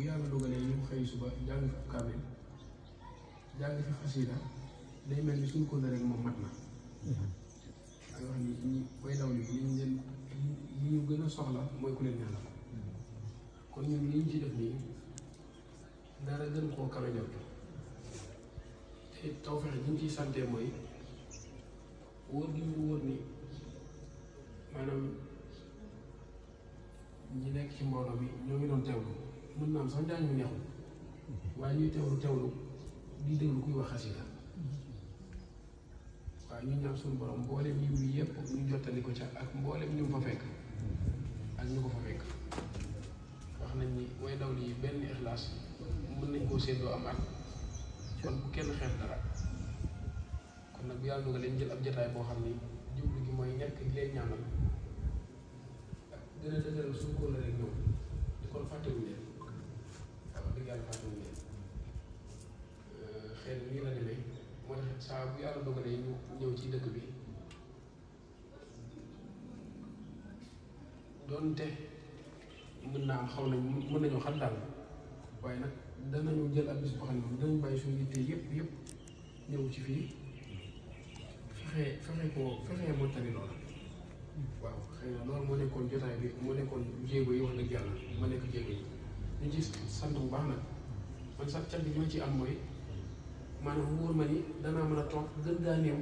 yàlla dogalee ñu xëy suba jàng fi kaamil jàng fi xasida day mel ni suñ ko rek moom mat na. ay wax ni ñi way daw li li ñu gën a soxla mooy ku leen ñaanal kon ñun li ñu ci def nii dara gën koo kawe njort te tawfeex ji ñu ciy sante mooy wóor gi ñu wóor ni maanaam ñi nekk ci mbooloo bi ñoo ngi doon teewlu mën naa am sax njàng mi neexul waaye ñuy teewlu di déglu kuy wax xasida waaye ñu ñaan suñu borom mboolem yiw bi yëpp ñu jottali ko ca ak mboolem ñu fa fekk ak ñu ko fa fekk wax nañ ni way daw lii benn ixlaas mën nañ koo séddoo am at kon bu kenn xeeb dara kon nag bu yàlla dogalee leen jël ab jotaay boo xam ni jublu gi mooy nekk di leen ñaanal gën a dëgëral suñu kóol rek ñoom di kon fàttewuñ leen waaw dëgg yàlla fàttewuñ leen xëy na nii la demee moo tax saa bu yàlla dogalee ñu ñëw ci dëkk bi doonte mën naa am xaw nañ mën nañoo xam daal waaye nag danañu jël ab bis boo xam ne moom danañ bàyyi suñu yitte yëpp ñëw ci fii fexe mottali loola waaw xëy na loolu moo nekkoon jotaay bi moo nekkoon jéego yi wax dëgg yàlla ma nekk jéego yi ñu ci sant bu baax nag man sax cat bi li ma ci am mooy maanaam wóor ma ni danaa mën a toog gën gaa néew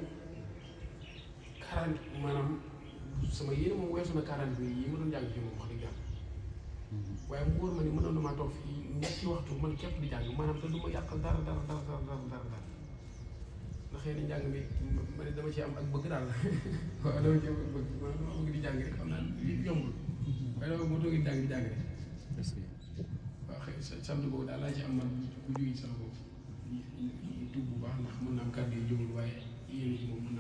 40 maanaam sama yéene moom weesu na 40 bi yi ma doon jàng fii moom wax dëgg yàlla waaye mu wóor ma ni mënoon na maa toog fii ñetti waxtu man képp di jàng maanaam te du ma yàqal dara ndax xëy na njàng mi ma ne dama ci am ak bëgg daal waaw dama ci am ak bëgg maanaam dama bëgg di jàng rek xam naa yombul waaye dama moo toogee di jàng rek waaw xëy sant boobu daal laa ci am man bu jógee sama bopp ñu tuub bu baax ndax mën naa am kàddu yi jógul waaye yéen yi moom mën